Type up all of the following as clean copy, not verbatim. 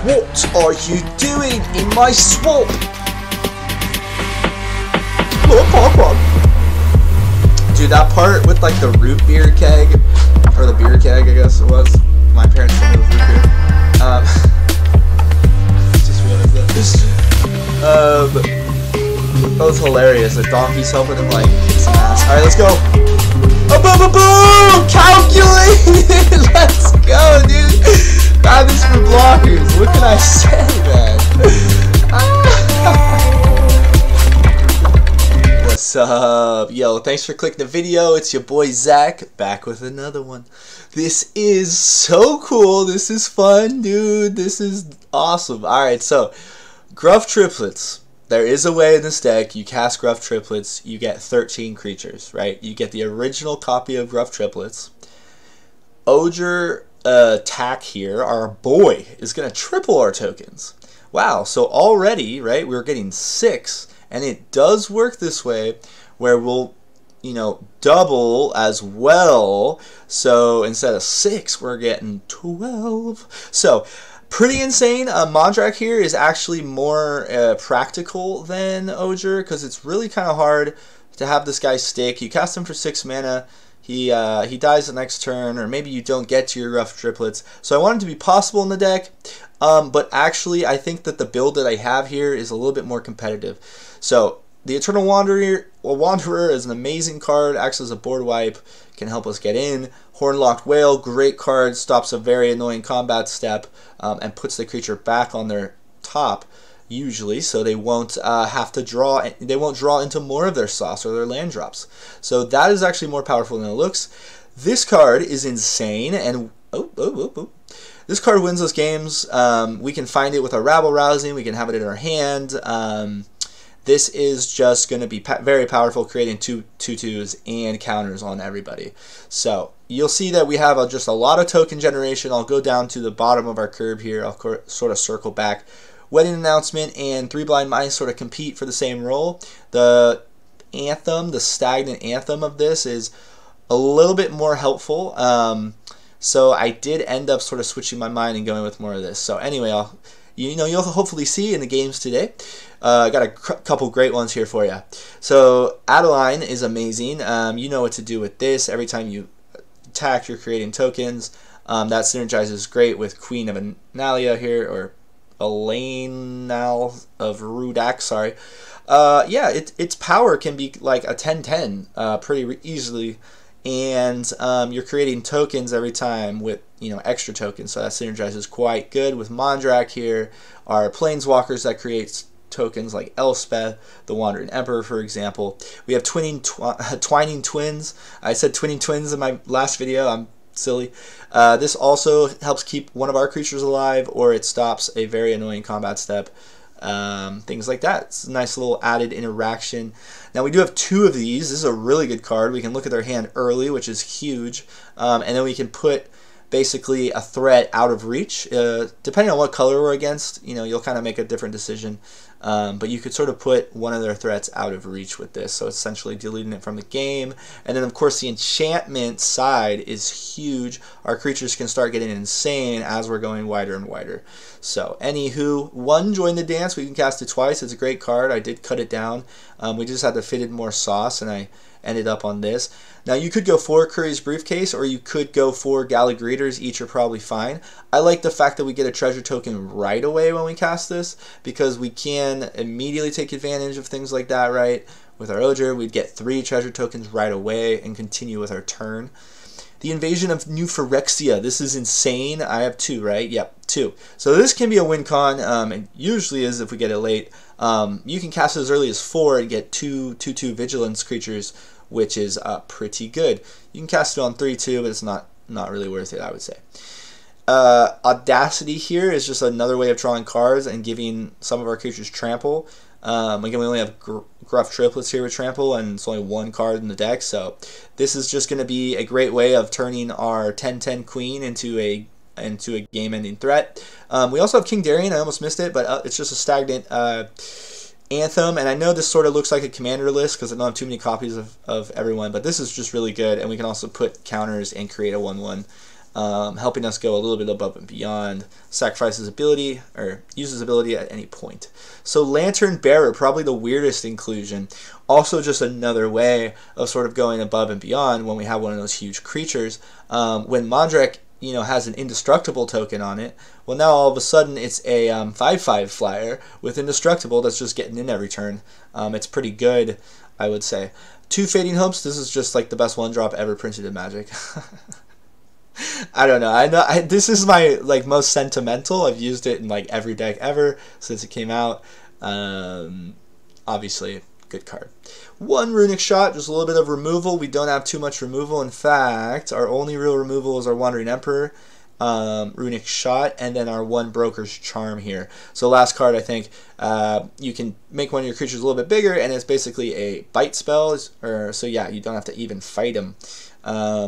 What are you doing in my swamp? Dude, that part with like the root beer keg, or the beer keg, I guess it was. My parents told me it was root beer. Just realized that. That was hilarious. The donkey's helping him like kick some ass. All right, let's go. Oh, boom, boom, boom! Calculated. Let's go, dude. God, this for blockers. What can I say, man? What's up? Yo, thanks for clicking the video. It's your boy Zach, back with another one. This is so cool. This is fun, dude. This is awesome. Alright, so Gruff Triplets. There is a way in this deck, you cast Gruff Triplets, you get 13 creatures, right? You get the original copy of Gruff Triplets. Ojer Taq here, our boy, is going to triple our tokens. Wow, so already, right, we're getting 6. And it does work this way, where we'll, you know, double as well. So instead of 6, we're getting 12. So pretty insane. Mondrak here is actually more practical than Ojer, because it's really kind of hard to have this guy stick. You cast him for 6 mana. He dies the next turn, or maybe you don't get to your Gruff Triplets. So I want it to be possible in the deck. But actually, I think that the build that I have here is a little bit more competitive. So, the Eternal Wanderer is an amazing card, acts as a board wipe, can help us get in. Horn-Loch Whale, great card, stops a very annoying combat step, and puts the creature back on their top, usually, so they won't have to draw, they won't draw into more of their sauce or their land drops. So that is actually more powerful than it looks. This card is insane, and this card wins us games. We can find it with our Rabble Rousing. We can have it in our hand. This is just going to be very powerful, creating 2/2s and counters on everybody. So you'll see that we have just a lot of token generation. I'll go down to the bottom of our curve here. I'll sort of circle back. Wedding Announcement and 3 Blind Mice sort of compete for the same role. The anthem, the stagnant anthem of this is a little bit more helpful. So I did end up sort of switching my mind and going with more of this. So anyway, you'll hopefully see in the games today. I got a couple great ones here for you. So Adeline is amazing. You know what to do with this. Every time you attack, you're creating tokens. That synergizes great with Queen of Analia here, or Allenal of Raudach, sorry. Yeah, its power can be like a 10/10 pretty easily. And you're creating tokens every time with, you know, extra tokens, so that synergizes quite good with Mondrak here. Our planeswalkers that creates tokens like Elspeth, the Wandering Emperor, for example. We have Twining Twins. I said Twinning Twins in my last video. I'm silly. This also helps keep one of our creatures alive, or it stops a very annoying combat step. Things like that. It's a nice little added interaction. Now we do have 2 of these. This is a really good card. We can look at their hand early, which is huge, and then we can put basically a threat out of reach. Depending on what color we're against, you know, you'll kind of make a different decision. But you could sort of put one of their threats out of reach with this, so essentially deleting it from the game. And then of course the enchantment side is huge. Our creatures can start getting insane as we're going wider and wider. So anywho, 1 Join the Dance. We can cast it twice. It's a great card. I did cut it down. We just had to fit in more sauce, and I ended up on this. Now you could go for Courier's Briefcase, or you could go for Gala Greeters. Each are probably fine. I like the fact that we get a treasure token right away when we cast this, because we can immediately take advantage of things like that, right? With our Ojer, we'd get 3 treasure tokens right away and continue with our turn. The Invasion of New Phyrexia. This is insane. I have 2, right? Yep, 2. So this can be a win con, and usually is if we get it late. You can cast it as early as 4 and get 2/2 Vigilance creatures, which is pretty good. You can cast it on 3 too, but it's not really worth it, I would say. Audacity here is just another way of drawing cards and giving some of our creatures trample. Again, we only have Gruff Triplets here with trample, and it's only 1 card in the deck, so this is just going to be a great way of turning our 10/10 Queen into a game-ending threat. We also have King Darian. I almost missed it, but it's just a stagnant anthem, and I know this sort of looks like a commander list because I don't have too many copies of everyone, but this is just really good, and we can also put counters and create a 1/1. helping us go a little bit above and beyond. Sacrifices ability, or uses ability at any point. So Lantern Bearer, probably the weirdest inclusion. Also just another way of sort of going above and beyond when we have one of those huge creatures. When Mondrak, you know, has an indestructible token on it, well, now all of a sudden it's a 5/5 flyer with indestructible that's just getting in every turn. It's pretty good, I would say. 2 Fading Hopes, this is just like the best one drop ever printed in Magic. I don't know. This is my like most sentimental. I've used it in like every deck ever since it came out. Obviously, good card. 1 Runic Shot, just a little bit of removal. We don't have too much removal. In fact, our only real removal is our Wandering Emperor, Runic Shot, and then our 1 Broker's Charm here. So last card, I think, you can make one of your creatures a little bit bigger, and it's basically a bite spell. So yeah, you don't have to even fight him.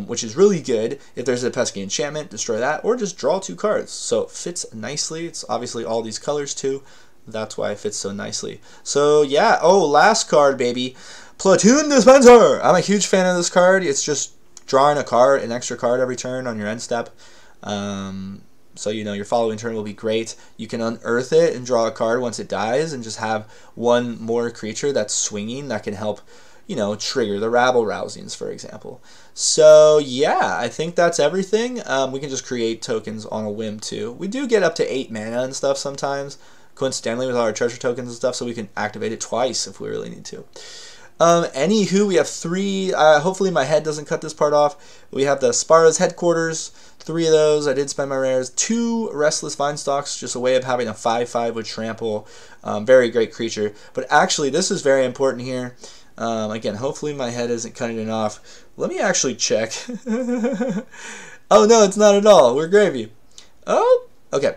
Which is really good. If there's a pesky enchantment, destroy that, or just draw 2 cards. So it fits nicely. It's obviously all these colors too. That's why it fits so nicely. So yeah, oh, last card, baby. Platoon Dispenser! I'm a huge fan of this card. It's just drawing a card, an extra card every turn on your end step. So you know your following turn will be great. You can unearth it and draw a card once it dies and just have 1 more creature that's swinging that can help, you know, trigger the Rabble Rousings, for example. So yeah, I think that's everything. We can just create tokens on a whim too. We do get up to 8 mana and stuff sometimes, coincidentally with our treasure tokens and stuff, so we can activate it twice if we really need to. Anywho, we have 3, hopefully my head doesn't cut this part off. We have the Spara's Headquarters, 3 of those. I did spend my rares. 2 Restless Vinestalks, just a way of having a 5/5 with Trample. Very great creature. But actually, this is very important here. Again, hopefully my head isn't cutting it off. Let me actually check. Oh, no, it's not at all. We're gravy. Oh, okay.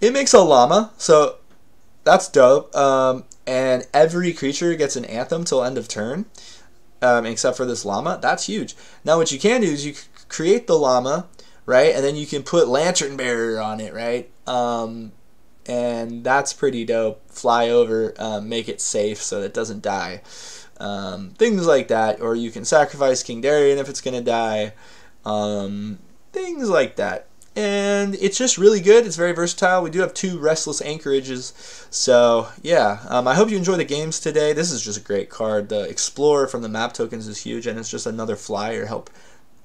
It makes a llama, so that's dope. And every creature gets an anthem till end of turn, except for this llama. That's huge. Now what you can do is you create the llama, right? And then you can put Lantern Bearer on it, right? And that's pretty dope. Fly over, make it safe so that it doesn't die. Things like that. Or you can sacrifice King Darian if it's going to die. Things like that. And it's just really good. It's very versatile. We do have 2 Restless Anchorages. So, yeah. I hope you enjoy the games today. This is just a great card. The Explorer from the map tokens is huge, and it's just another flyer. Help,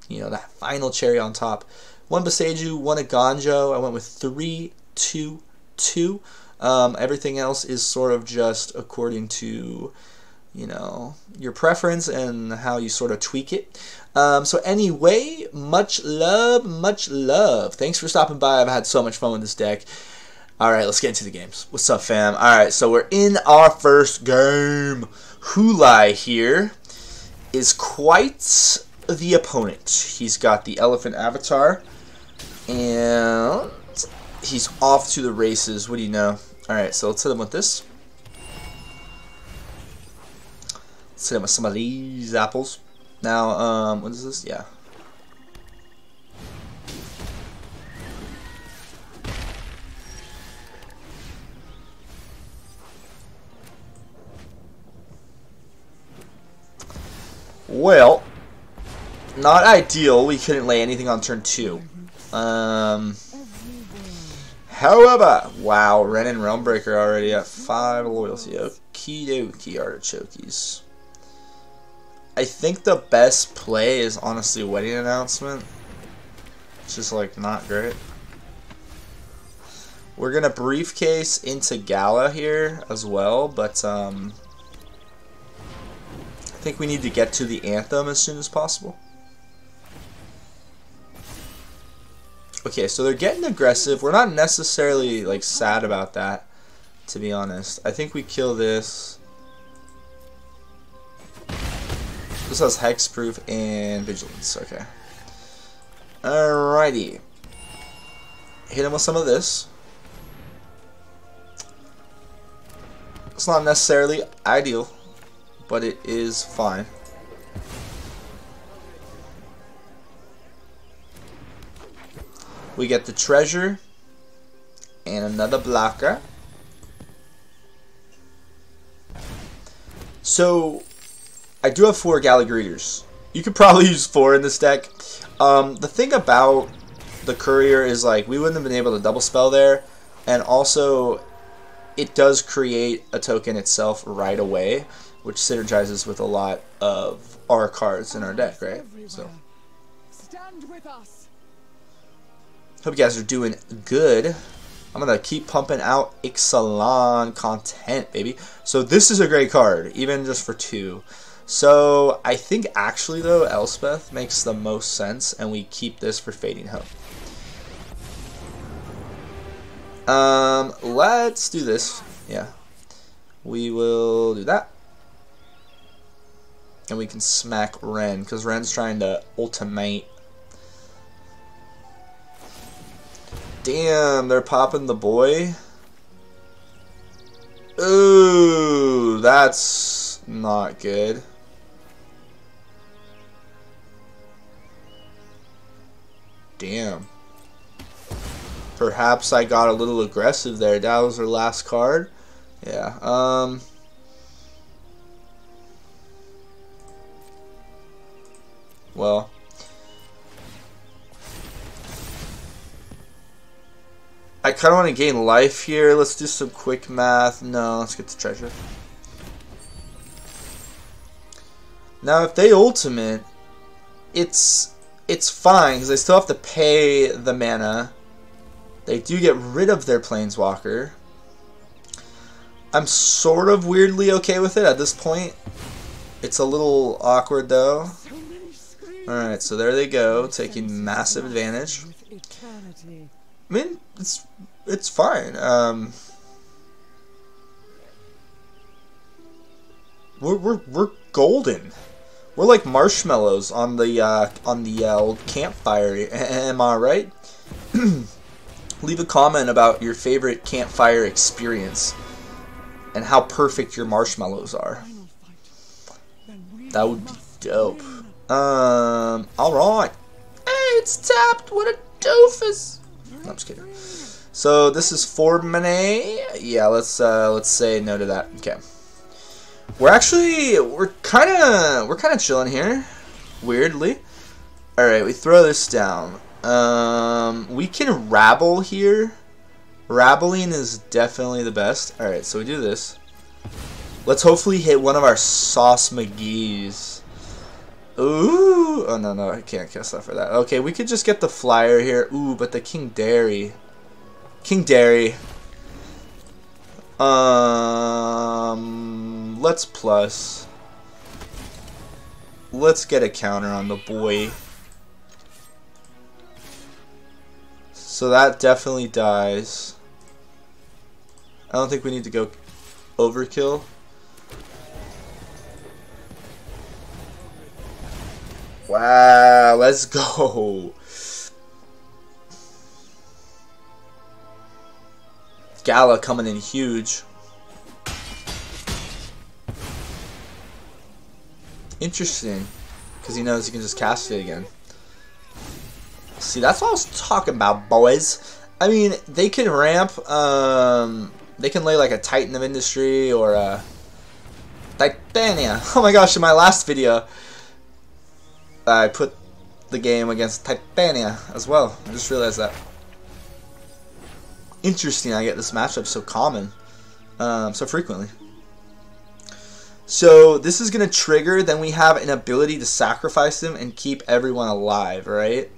you know, that final cherry on top. 1 Boseiju, 1 Aganjo. I went with 3, 2, 2. Everything else is sort of just according to, you know, your preference and how you sort of tweak it. So anyway, much love, much love. Thanks for stopping by. I've had so much fun with this deck. Alright, let's get into the games. What's up, fam? Alright, so we're in our first game. Hulai here is quite the opponent. He's got the Elephant Avatar, and he's off to the races. What do you know? Alright, so let's hit him with this. Let's hit him with some of these apples. Now, what is this? Yeah. Well, not ideal. We couldn't lay anything on turn 2. However, wow, Ren and Realmbreaker already at 5 loyalty. Okie dokie, artichokes. I think the best play is honestly Wedding Announcement. It's just like not great. We're gonna Briefcase into Gala here as well, but I think we need to get to the Anthem as soon as possible. Okay, so they're getting aggressive. We're not necessarily like sad about that, to be honest. I think we kill this. This has Hexproof and Vigilance. Okay. Alrighty. Hit him with some of this. It's not necessarily ideal, but it is fine. We get the treasure and another blocker. So I do have 4 Gala Greeters. You could probably use 4 in this deck. The thing about the Courier is like, we wouldn't have been able to double spell there, and also it does create a token itself right away, which synergizes with a lot of our cards in our deck, right? So Stand with us. hope you guys are doing good. I'm gonna keep pumping out Ixalan content, baby. So this is a great card, even just for 2. So I think actually though, Elspeth makes the most sense, and we keep this for Fading Hope. Let's do this. Yeah, we will do that, and we can smack Ren because Ren's trying to ultimate. Damn, they're popping the boy. Ooh, that's not good. Damn. Perhaps I got a little aggressive there. That was her last card. Yeah. Well. I kind of want to gain life here. Let's do some quick math. No, let's get the treasure. Now, if they ultimate, it's fine because they still have to pay the mana. They do get rid of their Planeswalker. I'm sort of weirdly okay with it at this point. It's a little awkward though. Alright, so there they go, taking massive advantage. I mean, it's fine. We're golden. We're like marshmallows on the old campfire. Am I right? Leave a comment about your favorite campfire experience and how perfect your marshmallows are. That would be dope. Alright. Hey, it's tapped. What a doofus. No, I'm just kidding. So this is 4 mana. Yeah, let's say no to that. Okay. We're kind of chilling here, weirdly. All right, we throw this down. We can rabble here. Rabbling is definitely the best. All right, so we do this. Let's hopefully hit one of our Sauce McGee's. Ooh, oh no, I can't cast that for that. Okay, we could just get the flyer here. Ooh, but the King Dairy. Let's plus. Let's get a counter on the boy. So that definitely dies. I don't think we need to go overkill. Wow, let's go. Gala coming in huge. Interesting, because he knows he can just cast it again. See, that's what I was talking about, boys. I mean, they can ramp, they can lay like a Titan of Industry or a Titania. Oh my gosh, in my last video, I put the game against Titania as well. I just realized that. Interesting, I get this matchup so common, so frequently. So this is going to trigger, then we have an ability to sacrifice them and keep everyone alive, right?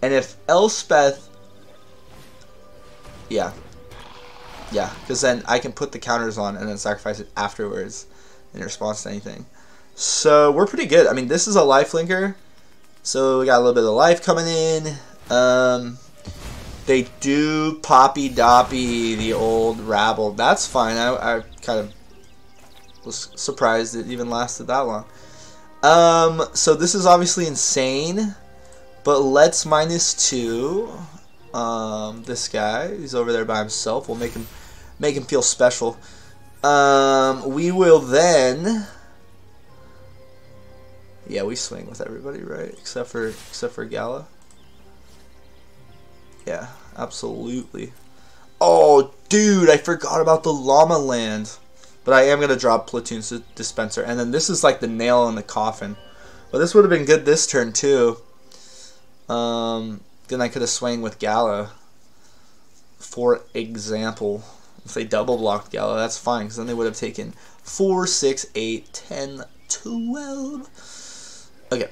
And if Elspeth, yeah, because then I can put the counters on and then sacrifice it afterwards in response to anything. So we're pretty good. I mean, this is a lifelinker, so we got a little bit of life coming in. They do Poppy Doppy the old Rabble. That's fine. I kind of was surprised it even lasted that long. So this is obviously insane, but let's -2 this guy. He's over there by himself. We'll make him feel special. We will then, yeah, we swing with everybody, right? Except for Gala. Yeah, absolutely. Oh, dude, I forgot about the Llama Land. But I am going to drop Platoon Dispenser. And then this is like the nail in the coffin. But this would have been good this turn, too. then I could have swung with Gala. For example, if they double blocked Gala, that's fine, because then they would have taken 4, 6, 8, 10, 12. Okay.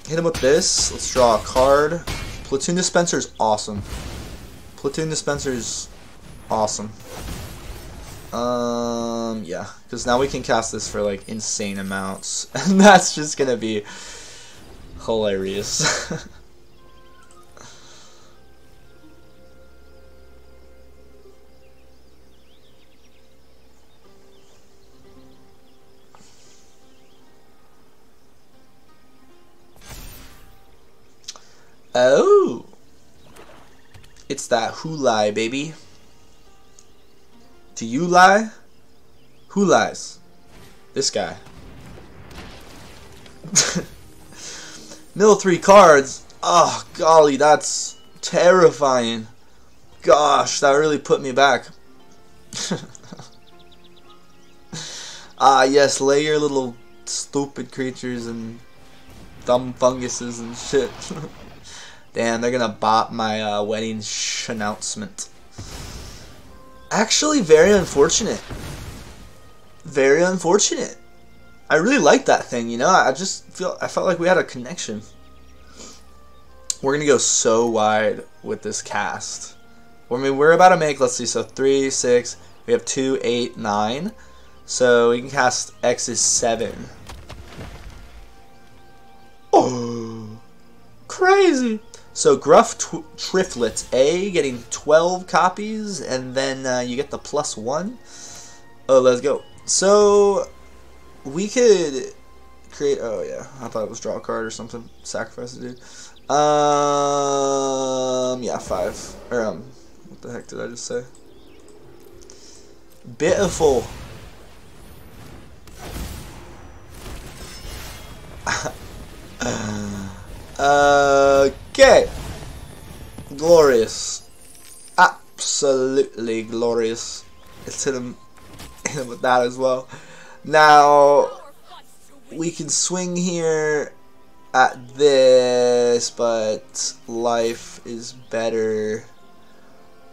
Hit him with this. Let's draw a card. Platoon Dispenser is awesome. Platoon Dispenser is awesome. Yeah, because now we can cast this for like insane amounts, and that's just gonna be hilarious. Oh, it's that who lie, baby. Do you lie? Who lies? This guy. Mill 3 cards. Oh, golly, that's terrifying. Gosh, that really put me back. Ah, yes, lay your little stupid creatures and dumb funguses and shit. Damn, they're gonna bop my wedding announcement. Actually, very unfortunate. Very unfortunate. I really like that thing, you know. I felt like we had a connection. We're gonna go so wide with this cast. I mean, we're about to make, let's see, so 3, 6, we have 2, 8, 9. So we can cast X is 7. Oh, crazy. So Gruff Triplets A getting 12 copies, and then you get the +1. Oh, let's go. So we could create. Oh yeah, I thought it was draw a card or something. Sacrifice a dude. Yeah, 5. Or what the heck did I just say? Beautiful. Okay. Glorious. Absolutely glorious. Let's hit him with that as well. Now, we can swing here at this, but life is better.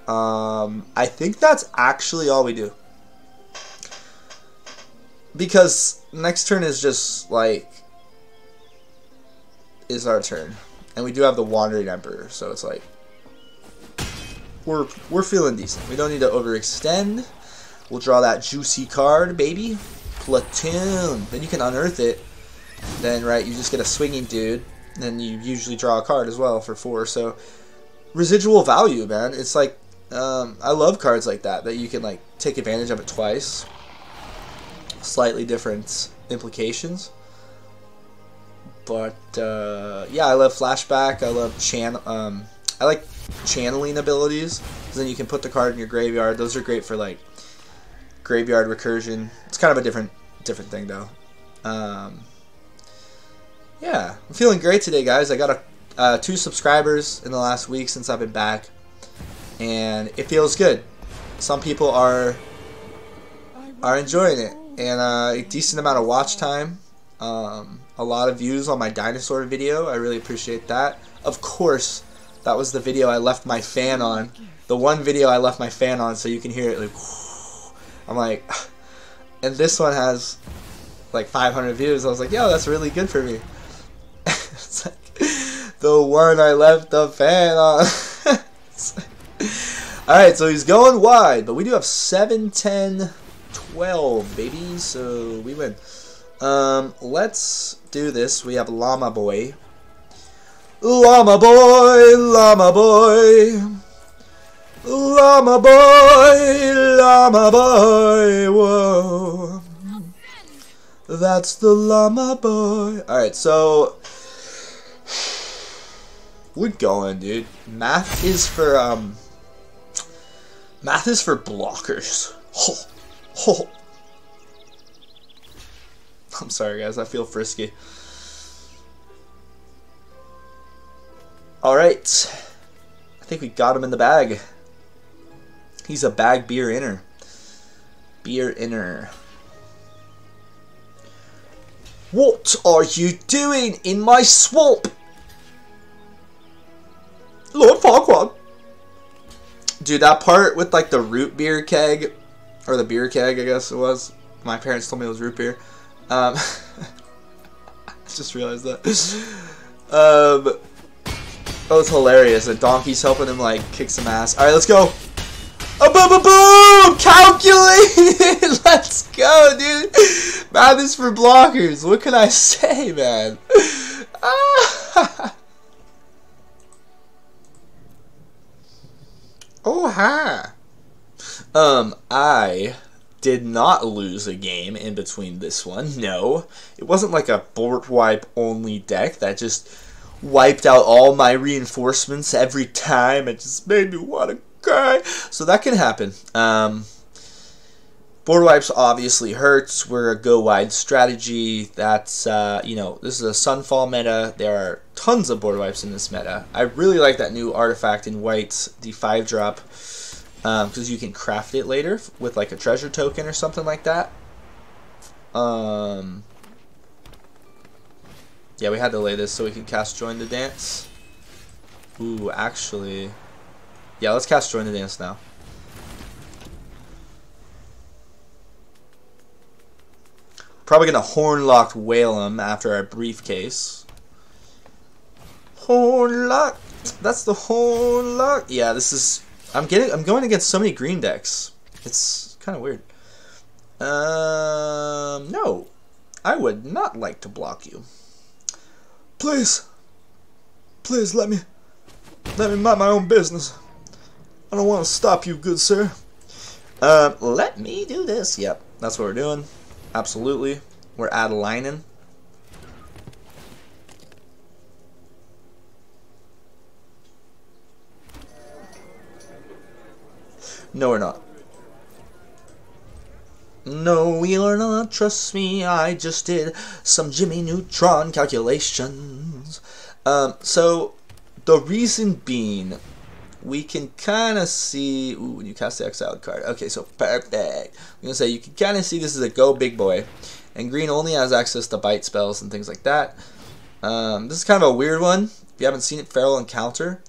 I think that's actually all we do. Because next turn is just like is our turn, and we do have the Wandering Emperor, so it's like we're feeling decent. We don't need to overextend. We'll draw that juicy card, baby. Platoon. Then you can unearth it. Then right, you just get a swinging dude. Then you usually draw a card as well for 4. So residual value, man. It's like I love cards like that you can like take advantage of it twice. Slightly different implications. But yeah, I love flashback. I love I like channeling abilities. Then you can put the card in your graveyard. Those are great for like graveyard recursion. It's kind of a different thing though. Yeah, I'm feeling great today, guys. I got 2 subscribers in the last week since I've been back, and it feels good. Some people are enjoying it, and a decent amount of watch time. A lot of views on my dinosaur video. I really appreciate that. Of course, that was the video I left my fan on. The one video I left my fan on, so you can hear it like. I'm like, and this one has like 500 views. I was like, yo, that's really good for me. It's like the one I left the fan on. Alright, so he's going wide, but we do have 7, 10, 12, baby, so we win. Let's do this. We have Llama Boy. Llama Boy, Llama Boy. Llama Boy, Llama Boy, whoa. That's the Llama Boy. Alright, so we're going, dude. Math is for blockers. Oh, oh. I'm sorry, guys. I feel frisky. Alright. I think we got him in the bag. He's a bag beer inner. Beer inner. What are you doing in my swamp? Lord Farquaad. Dude, that part with like the root beer keg, or the beer keg, I guess it was. My parents told me it was root beer. I just realized that. That was hilarious. The donkey's helping him like kick some ass. All right, let's go. Oh, boom, boom, boom! Calculated! Let's go, dude! Math is for blockers. What can I say, man? Oh, hi. I did not lose a game in between this one. No. It wasn't like a board wipe only deck that just wiped out all my reinforcements every time. It just made me want to cry. So that can happen. Board wipes obviously hurts. We're a go wide strategy. That's, you know, this is a Sunfall meta. There are tons of board wipes in this meta. I really like that new artifact in white, the 5-drop, because you can craft it later with like a treasure token or something like that. Yeah, we had to lay this so we can cast Join the Dance. Ooh, actually, yeah, let's cast Join the Dance now. Probably gonna Horn-Loch Whale him after our Briefcase. Horn-Loch. That's the Horn-Loch. Yeah, this is. I'm going against so many green decks. It's kind of weird. No, I would not like to block you. Please, please let me mind my own business. I don't want to stop you, good sir. Let me do this. Yep, that's what we're doing. Absolutely. We're Adeline. No, we're not. No, we are not. Trust me, I just did some Jimmy Neutron calculations. So, the reason being, we can kind of see... Ooh, when you cast the exiled card. Okay, so perfect. I'm going to say you can kind of see this is a go big boy. And green only has access to bite spells and things like that. This is kind of a weird one. If you haven't seen it, Feral Encounter.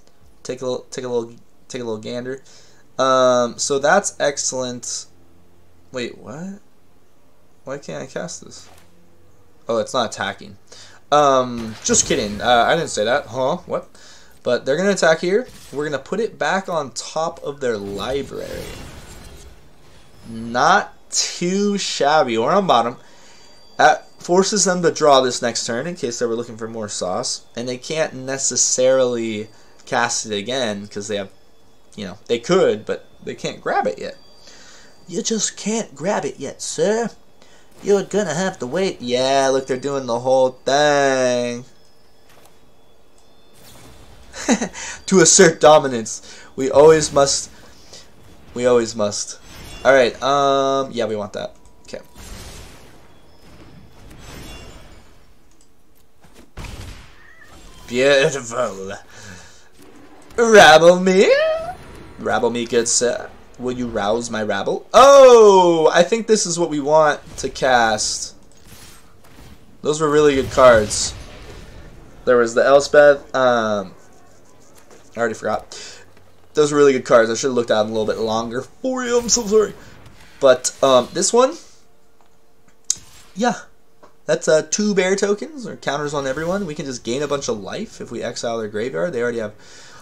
Take a little gander. So that's excellent. Wait, what? Why can't I cast this? Oh, it's not attacking. Just kidding. I didn't say that. Huh? What? But they're going to attack here. We're going to put it back on top of their library. Not too shabby. We're on bottom. That forces them to draw this next turn in case they were looking for more sauce. And they can't necessarily cast it again because they have, you know, they could, but they can't grab it yet. You just can't grab it yet, sir. You're going to have to wait. Yeah, look, they're doing the whole thing. To assert dominance. We always must. We always must. Alright, yeah, we want that. Okay. Beautiful. Rabble me? Rabble me, good sir. Will you rouse my rabble? Oh! I think this is what we want to cast. Those were really good cards. There was the Elspeth, I already forgot. Those were really good cards. I should have looked at them a little bit longer for you. I'm so sorry. But this one, yeah, that's 2 bear tokens or counters on everyone. We can just gain a bunch of life if we exile their graveyard. They already have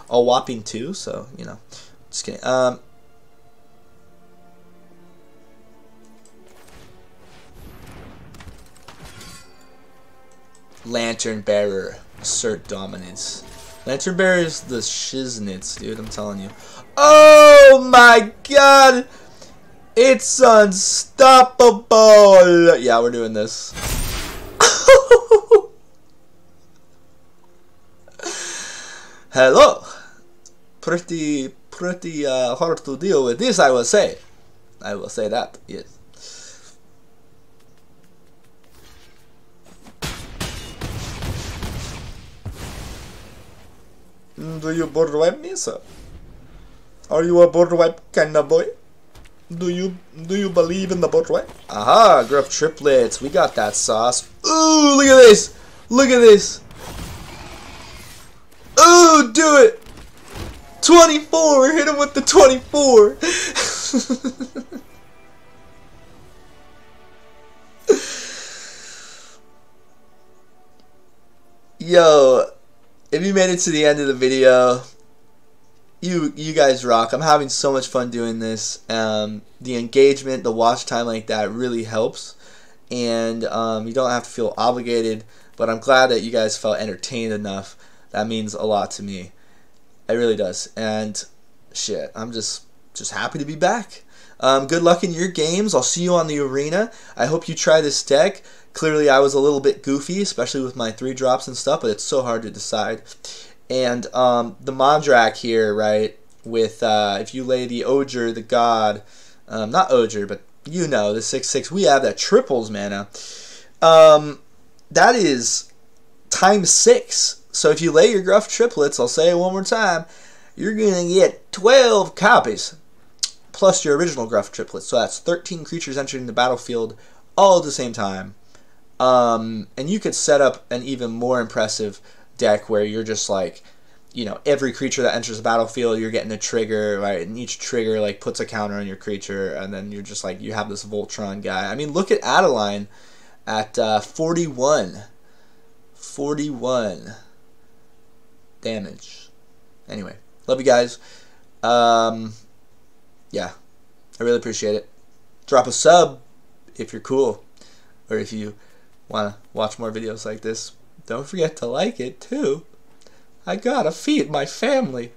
a whopping 2, so you know. Just kidding. Lantern Bearer, assert dominance. Lantern Bearer is the shiznits, dude, I'm telling you. Oh my god! It's unstoppable! Yeah, we're doing this. Hello! Pretty hard to deal with this, I will say. I will say that, yes. Do you board wipe me, sir? Are you a board wipe kind of boy? Do you believe in the board wipe? Aha, Gruff Triplets. We got that sauce. Ooh, look at this. Look at this. Ooh, do it. 24! Hit him with the 24! Yo, if you made it to the end of the video, you guys rock. I'm having so much fun doing this. The engagement, the watch time like that really helps. And you don't have to feel obligated, but I'm glad that you guys felt entertained enough. That means a lot to me. It really does. And shit, I'm just happy to be back. Good luck in your games. I'll see you on the arena. I hope you try this deck. Clearly I was a little bit goofy, especially with my 3-drops and stuff, but it's so hard to decide. And the Mondrak here, right, with if you lay the Ojer, the God, not Ojer, but you know, the 6/6, we have that triples mana. That is times 6. So if you lay your Gruff Triplets, I'll say it one more time, you're going to get 12 copies, plus your original Gruff Triplets. So that's 13 creatures entering the battlefield all at the same time. And you could set up an even more impressive deck where you're just like, you know, every creature that enters the battlefield, you're getting a trigger, right? And each trigger like puts a counter on your creature, and then you're just like, you have this Voltron guy. I mean, look at Adeline at 41 damage. Anyway, love you guys. Yeah, I really appreciate it. Drop a sub if you're cool, or if you want to watch more videos like this. Don't forget to like it too. I gotta feed my family.